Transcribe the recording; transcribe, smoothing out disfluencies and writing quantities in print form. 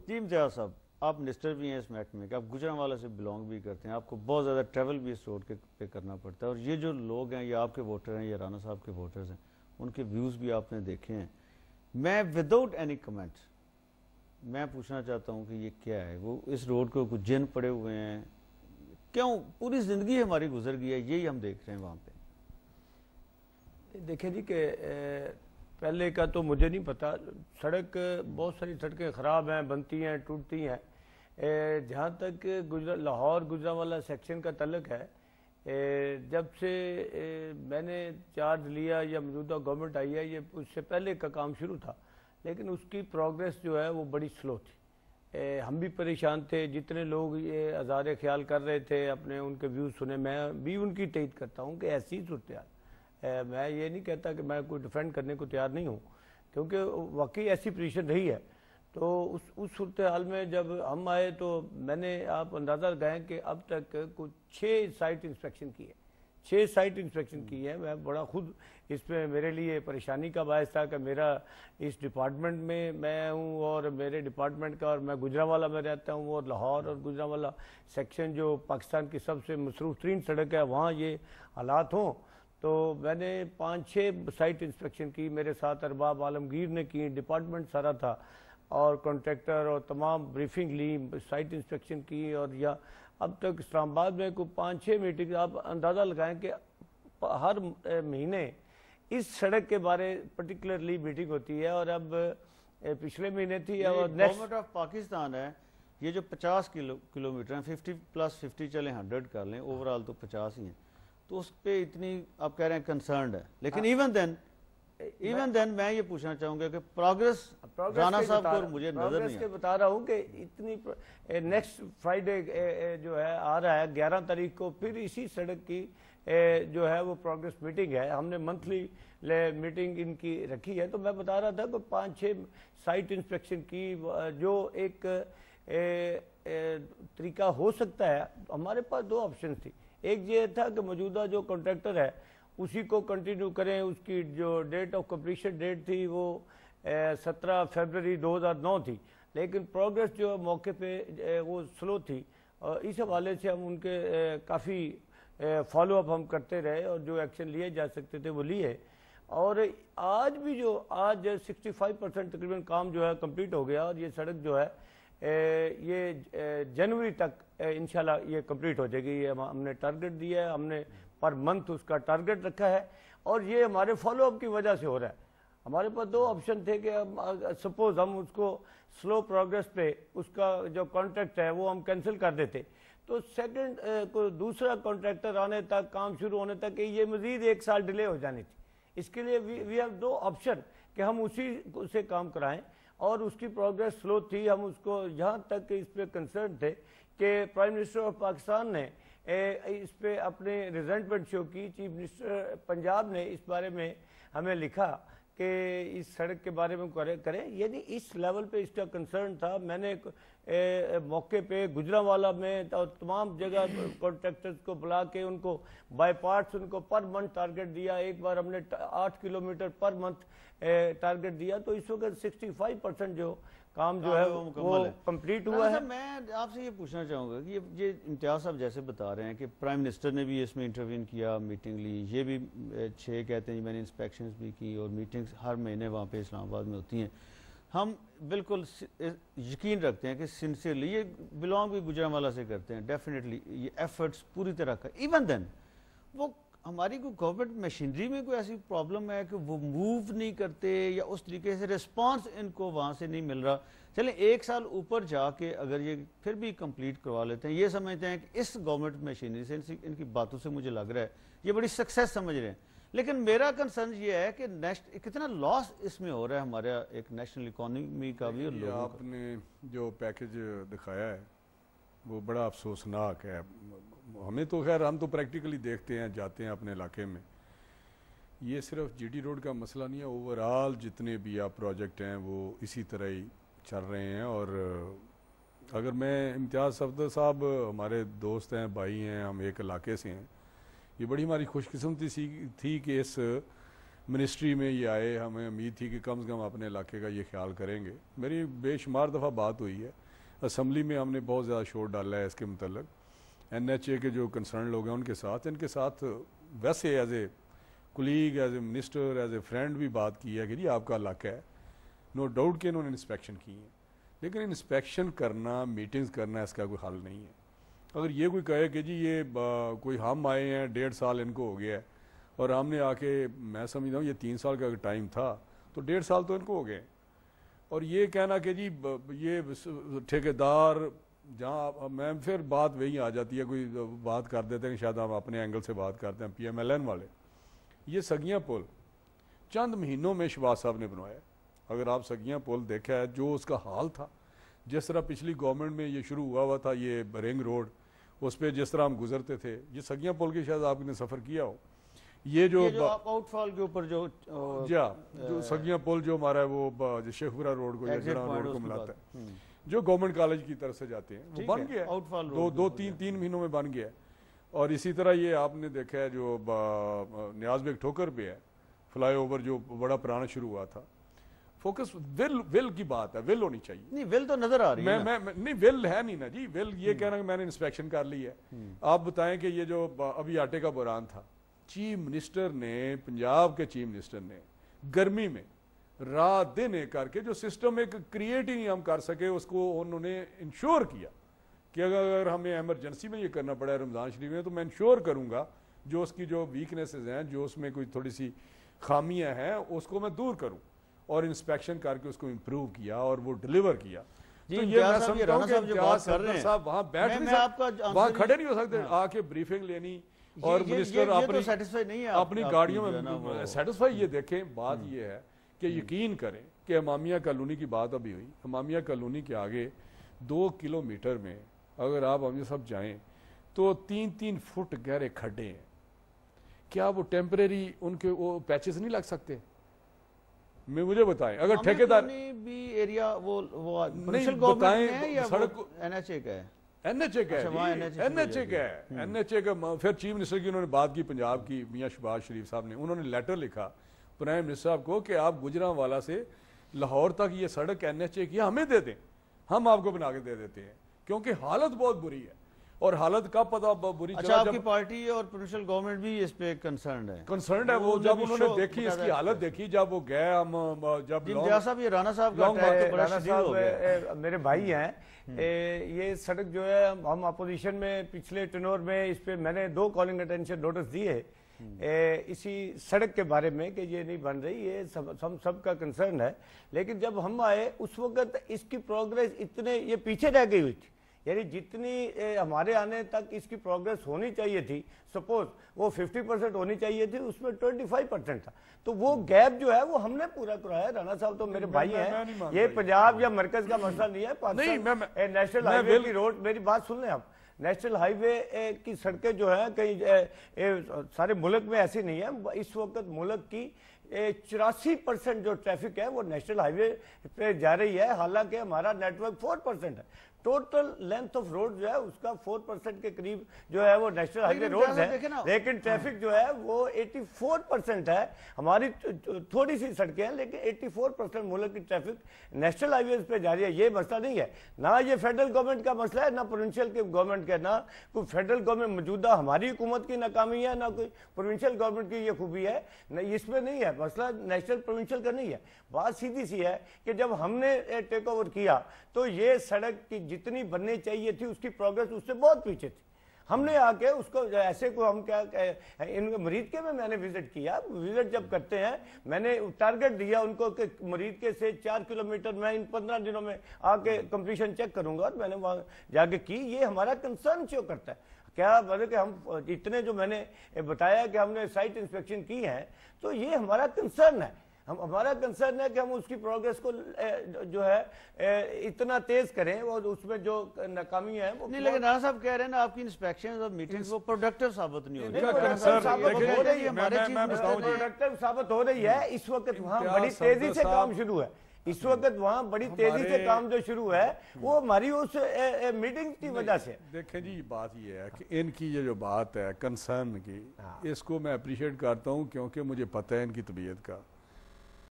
جی امتیاز صاحب، آپ منسٹر بھی ہیں اس محکمے کے، آپ گجرانوالہ سے بلانگ بھی کرتے ہیں، آپ کو بہت زیادہ ٹریول بھی اس روڈ پہ کرنا پڑتا ہے، اور یہ جو لوگ ہیں یہ آپ کے ووٹر ہیں، یہ رانا صاحب کے ووٹرز ہیں، ان کے ویوز بھی آپ نے دیکھے ہیں. میں وداؤٹ اینی کمنٹ میں پوچھنا چاہتا ہوں کہ یہ کیا ہے؟ وہ اس روڈ کو کچھ جن پڑے ہوئے ہیں، کیوں؟ پوری زندگی ہماری گزر گئی ہے، یہی ہم دیکھ رہے ہیں وہاں پہ. دیکھیں جی کہ پہلے کا تو مجھے نہیں پتا، سڑک بہت ساری سڑکیں خراب ہیں، بنتی ہیں، ٹوٹتی ہیں. جہاں تک لاہور گجرانوالہ سیکشن کا تعلق ہے، جب سے میں نے چارج لیا یا موجودہ گورنمنٹ آئی ہے، یہ اس سے پہلے کا کام شروع تھا، لیکن اس کی پروگریس جو ہے وہ بڑی سلو تھی. ہم بھی پریشان تھے، جتنے لوگ یہ ازارے خیال کر رہے تھے، اپنے ان کے ویوز سنے، میں بھی ان کی تائید کرتا ہوں کہ ایسی صورتحال. میں یہ نہیں کہتا کہ میں کوئی ڈیفینڈ کرنے کو تیار نہیں ہوں، کیونکہ واقعی ایسی پوزیشن رہی ہے. تو اس صورتحال میں جب ہم آئے تو میں نے، آپ اندازہ لگائیں کہ اب تک کچھ 6 سائٹ انسپیکشن کی ہے، 6 سائٹ انسپیکشن کی ہے. میں بڑا خود اس میں میرے لیے پریشانی کا باعث تھا کہ میرا اس ڈپارٹمنٹ میں ہوں، اور میرے ڈپارٹمنٹ کا، اور میں گجرانوالہ میں رہتا ہوں، اور لاہور اور گجرانوالہ سیکشن جو پاکستان کی سب سے مصروف ترین سڑک ہے، وہاں یہ حالات ہوں. تو میں نے 5-6 سائٹ انسپیکشن کی، میرے ساتھ ارباب عالمگیر نے کی، ڈپارٹمنٹ سارا تھا، اور کانٹریکٹر اور تمام بریفنگ لی، سائٹ انسپیکشن کی. اور یا اب تک اسلام آباد میں کوئی 5-6 میٹنگ، آپ اندازہ لگائیں کہ ہر مہینے اس سڑک کے بارے پرٹیکولرلی میٹنگ ہوتی ہے. اور اب پچھلے مہینے تھی. اور گورنمنٹ آف پاکستان ہے، یہ جو 50 کلومیٹر ہیں، 50+50 چلیں 100 کر لیں، اوورال تو 50 ہی ہیں، تو اس پہ اتنی آپ کہہ رہے ہیں کنسرنڈ ہے. لیکن ایون دین میں یہ پوچھنا چاہوں گا کہ پروگریس رانا صاحب کو مجھے نظر نہیں کے بتا رہا ہوں کہ اتنی نیکسٹ فرائیڈے جو ہے آ رہا ہے 11 تاریخ کو، پھر اسی سڑک کی جو ہے وہ پروگریس میٹنگ ہے. ہم نے منتھلی میٹنگ ان کی رکھی ہے. تو میں بتا رہا تھا کہ 5-6 سائٹ انسپیکشن کی جو ایک طریقہ ہو سکتا ہے. ہمارے پاس 2 آپشن تھی. ایک یہ تھا کہ موجودہ جو کانٹریکٹر ہے اسی کو کنٹینیو کریں، اس کی جو ڈیٹ آف کمپلیشن ڈیٹ تھی وہ 17 فروری 2009 تھی، لیکن پروگریس جو موقع پہ وہ سلو تھی. اس حوالے سے ہم ان کے کافی فالو اپ ہم کرتے رہے، اور جو ایکشن لیے جا سکتے تھے وہ لیے. اور آج بھی جو 65% تقریباً کام جو ہے کمپلیٹ ہو گیا، اور یہ سڑک جو ہے یہ جنوری تک انشاءاللہ یہ کمپلیٹ ہو جائے گی. یہ ہم نے ٹارگٹ دیا ہے، ہم نے پر منتھ اس کا ٹارگٹ رکھا ہے، اور یہ ہمارے فالو اپ کی وجہ سے ہو رہا ہے. ہمارے پاس 2 آپشن تھے کہ سپوز ہم اس کو سلو پروگریس پہ اس کا جو کانٹریکٹ ہے وہ ہم کینسل کر دیتے، تو سیکنڈ کو دوسرا کانٹریکٹر آنے تک، کام شروع ہونے تک، کہ یہ مزید 1 سال ڈیلے ہو جانی تھی. اس کے لیے وی ہیو 2 آپشن کہ ہم اسی سے کام کرائیں، اور اس کی پروگریس سلو تھی. ہم اس کو یہاں تک اس پہ کنسرن تھے کہ پرائم منسٹر آف پاکستان نے اس پہ اپنے ریزنٹمنٹ شو کی. چیف منسٹر پنجاب نے اس بارے میں ہمیں لکھا کہ اس سڑک کے بارے میں کریں، یعنی اس لیول پہ اس کا کنسرن تھا. میں نے موقع پہ گجرانوالہ میں اور تمام جگہ کانٹریکٹرز کو بلا کے ان کو بائی پارٹس ان کو پر منتھ ٹارگٹ دیا. ایک بار ہم نے 8 کلومیٹر پر منتھ ٹارگٹ دیا. تو اس وقت 65% جو کام جو ہے وہ کمپلیٹ ہوا ہے. میں آپ سے یہ پوچھنا چاہوں گا کہ یہ امتیاز صاحب جیسے بتا رہے ہیں کہ پرائم منسٹر نے بھی اس میں انٹروین کیا، میٹنگ لی، یہ بھی 6 کہتے ہیں، میں نے انسپیکشنز بھی کی، اور میٹنگز ہر مہینے وہاں پہ اسلام آباد میں ہوتی ہیں. ہم بالکل یقین رکھتے ہیں کہ سنسیئرلی یہ بلانگ بھی گجرانوالہ سے کرتے ہیں، ڈیفینیٹلی یہ ایفرٹس پوری طرح کا. ایون دین وہ ہماری کوئی گورنمنٹ مشینری میں کوئی ایسی پرابلم ہے کہ وہ موو نہیں کرتے، یا اس طریقے سے رسپانس ان کو وہاں سے نہیں مل رہا؟ چلیں 1 سال اوپر جا کے اگر یہ پھر بھی کمپلیٹ کروا لیتے ہیں، یہ سمجھتے ہیں کہ اس گورنمنٹ مشینری سے، ان کی باتوں سے مجھے لگ رہا ہے یہ بڑی سکسیس سمجھ رہے ہیں. لیکن میرا کنسرن یہ ہے کہ کتنا لاس اس میں ہو رہا ہے ہمارا ایک نیشنل اکانومی کا بھی. اور آپ نے جو پیکج دکھایا ہے وہ بڑا افسوسناک ہے. ہمیں تو خیر ہم تو پریکٹیکلی دیکھتے ہیں، جاتے ہیں اپنے علاقے میں. یہ صرف جی ٹی روڈ کا مسئلہ نہیں ہے، اوورآل جتنے بھی آپ پروجیکٹ ہیں وہ اسی طرح ہی چل رہے ہیں. اور اگر میں امتیاز صفدر صاحب ہمارے دوست ہیں، بھائی ہیں، ہم ایک علاقے سے ہیں. یہ بڑی ہماری خوش قسمتی تھی کہ اس منسٹری میں یہ آئے, ہمیں امید تھی کہ کم از کم اپنے علاقے کا یہ خیال کریں گے. میری بے شمار دفعہ بات ہوئی ہے, اسمبلی میں ہم نے بہت زیادہ شور ڈالا ہے اس کے متعلق. NHA کے جو کنسرن لوگ ہیں ان کے ساتھ ویسے as a colleague, as a minister, as a friend بھی بات کی ہے کہ جی آپ کا علاقہ ہے. نو ڈاؤٹ کہ انہوں نے انسپیکشن کی ہیں, لیکن انسپیکشن کرنا, میٹنگز کرنا اس کا کوئی حل نہیں ہے. اگر یہ کوئی کہے کہ جی یہ کوئی ہم آئے ہیں 1.5 سال ان کو ہو گیا ہے اور ہم نے آ کے, میں سمجھتا ہوں یہ 3 سال کا ٹائم تھا تو 1.5 سال تو ان کو ہو گئے, اور یہ کہنا کہ جی یہ ٹھیکیدار, جہاں میں پھر بات وہی آ جاتی ہے, کوئی بات کر دیتے ہیں کہ شاید ہم اپنے اینگل سے بات کرتے ہیں. PMLN والے, یہ سگیاں پل چند مہینوں میں شہباز صاحب نے بنوایا. اگر آپ سگیاں پل دیکھا ہے جو اس کا حال تھا, جس طرح پچھلی گورنمنٹ میں یہ شروع ہوا تھا یہ رنگ روڈ, اس پہ جس طرح ہم گزرتے تھے, یہ سگیاں پل کے شاید آپ نے سفر کیا ہو, یہ جو آؤٹ فال کے اوپر جو سگیاں پل جو ہمارا ہے وہ شیخپورہ روڈ کو یا جڑا روڈ کو ملاتا ہے, جو گورنمنٹ کالج کی طرف سے جاتے ہیں, وہ بن گیا ہے, 2-3 مہینوں میں بن گیا ہے. اور اسی طرح یہ آپ نے دیکھا ہے جو نیاز بیگ ٹھوکر پہ ہے فلائی اوور, جو بڑا پرانا شروع ہوا تھا. فوکس ول کی بات ہے, ول ہونی چاہیے. نہیں ول تو نظر آ رہی ہے, نہیں ول ہے نہیں نا جی. ول یہ کہنا کہ میں نے انسپیکشن کر لی ہے. آپ بتائیں کہ یہ جو ابھی آٹے کا بحران تھا, چیف منسٹر نے, پنجاب کے چیف منسٹر نے گرمی میں رات دن ایک کر کے جو سسٹم ایک کریٹ ہی نہیں ہم کر سکے, اس کو انہوں نے انشور کیا کہ اگر ہمیں ایمرجنسی میں یہ کرنا پڑا ہے رمضان شریف میں, تو میں انشور کروں گا جو اس کی جو ویکنیسز ہیں, جو اس میں کوئی تھوڑی سی خامیاں ہیں, اس کو میں دور کروں. اور انسپیکشن کر کے اس کو امپروو کیا اور وہ ڈیلیور کیا. تو یہ میں سمجھتا ہوں کہ امتیاز صدر صاحب وہاں بیٹھ نہیں سکتے, وہاں کھڑے نہیں ہو سکتے, آ کے بریفنگ لینی اور منسٹر اپنی گاڑیوں میں سیٹسفائی. یہ دیکھیں بات یہ ہے کہ یقین کریں کہ امامیہ کالونی کی بات ابھی ہوئی, امامیہ کالونی کے آگے 2 کلومیٹر میں اگر آپ ہم سب جائیں تو 3-3 فٹ گہرے کھڈے ہیں. کیا وہ ٹیمپریری ان کے وہ پیچز نہیں لگ سکتے؟ میں مجھے بتائیں, اگر ٹھیکیدار بھی ایریا وہ نہیں بتائیں, سڑک NHA کا ہے, NHA کا ہے, NHA کا ہے, NHA کا. پھر چیف منسٹر کی انہوں نے بات کی پنجاب کی, میاں شہباز شریف صاحب نے, انہوں نے لیٹر لکھا پرائم منسٹر صاحب کو کہ آپ گجرانوالہ سے لاہور تک یہ سڑک NHA کی ہمیں دے دیں, ہم آپ کو بنا کے دے دیتے ہیں, کیونکہ حالت بہت بری ہے. اور حالت کا پتہ بری. اچھا, آپ کی پارٹی اور پروونشل گورنمنٹ بھی اس پہ کنسرنڈ ہے؟ وہ جب انہوں نے دیکھی اس کی حالت دیکھی, جب وہ گئے, ہم جب صاحب یہ رانا صاحب کا رانا صاحب میرے بھائی ہیں, یہ سڑک جو ہے ہم اپوزیشن میں پچھلے ٹینور میں اس پہ میں نے 2 کالنگ اٹینشن نوٹس دیے اسی سڑک کے بارے میں کہ یہ نہیں بن رہی, یہ سب کا کنسرن ہے. لیکن جب ہم آئے اس وقت اس کی پروگریس اتنے یہ پیچھے رہ گئی ہوئی تھی, یعنی جتنی ہمارے آنے تک اس کی پروگریس ہونی چاہیے تھی, سپوز وہ 50% ہونی چاہیے تھی, اس میں 25% تھا. تو وہ گیپ جو ہے وہ ہم نے پورا کرایا. رانا صاحب تو میرے بھائی ہیں, یہ پنجاب یا مرکز کا مسئلہ نہیں ہے, پاکستان نیشنل ہائی وے کی روڈ, میری بات سن لیں آپ, نیشنل ہائی وے کی سڑکیں جو ہیں کہیں سارے ملک میں ایسی نہیں ہے. اس وقت ملک کی 84% جو ٹریفک ہے وہ نیشنل ہائی وے پہ جا رہی ہے, حالانکہ ہمارا نیٹ ورک 4% ہے. ٹوٹل لینتھ آف روڈ جو ہے اس کا 4% کے قریب جو ہے وہ نیشنل ہائی وے روڈ ہے, لیکن ٹریفک جو ہے وہ 84% ہے. ہماری تھوڑی سی سڑکیں ہیں لیکن 84% ملک کی ٹریفک نیشنل ہائی ویز پہ جا رہی ہے. یہ مسئلہ نہیں ہے, نہ یہ فیڈرل گورنمنٹ کا مسئلہ ہے, نہ پروونشل کے گورنمنٹ کا, نہ کوئی فیڈرل گورنمنٹ موجودہ ہماری حکومت کی ناکامی ہے, نہ کوئی پروونشل گورنمنٹ کی یہ خوبی ہے, نہ اس میں نہیں ہے مسئلہ, نیشنل پروونشل کا نہیں ہے. بات سیدھی سی ہے کہ جب ہم نے ٹیک اوور کیا تو یہ سڑک کی جتنی بننی چاہیے تھی اس کی پروگریس اس سے بہت پیچھے تھی. ہم نے آ کے اس کو ایسے کو ہم کیا ان مرید کے میں نے وزٹ کیا, وزٹ جب کرتے ہیں میں نے ٹارگٹ دیا ان کو کہ مرید کے سے 4 کلومیٹر میں ان 15 دنوں میں آ کے کمپلیشن چیک کروں گا, اور میں نے وہاں جا کے کی. یہ ہمارا کنسرن شو کرتا ہے کیا کہ ہم اتنے جو میں نے بتایا کہ ہم نے سائٹ انسپیکشن کی ہے, تو یہ ہمارا کنسرن ہے. ہمارا کنسرن ہے کہ ہم اس کی پروگریس کو جو ہے اتنا تیز کریں اور اس میں جو ناکامی ہے وہ نہیں. لیکن رانا صاحب کہہ رہے ہیں نا آپ کی انسپیکشنز اور میٹنگز وہ پروڈکٹیو ثابت نہیں ہو رہی. پروڈکٹیو ثابت ہو رہی ہے اس وقت, وہاں بڑی تیزی سے کام شروع ہے. اس وقت وہاں بڑی تیزی سے کام جو شروع ہے وہ ہماری اس میٹنگ کی وجہ سے. دیکھیں جی بات یہ ہے کہ ان کی یہ جو بات ہے کنسرن کی اس کو میں اپریشیٹ کرتا ہوں کیونکہ مجھے پتہ ہے ان کی طبیعت کا.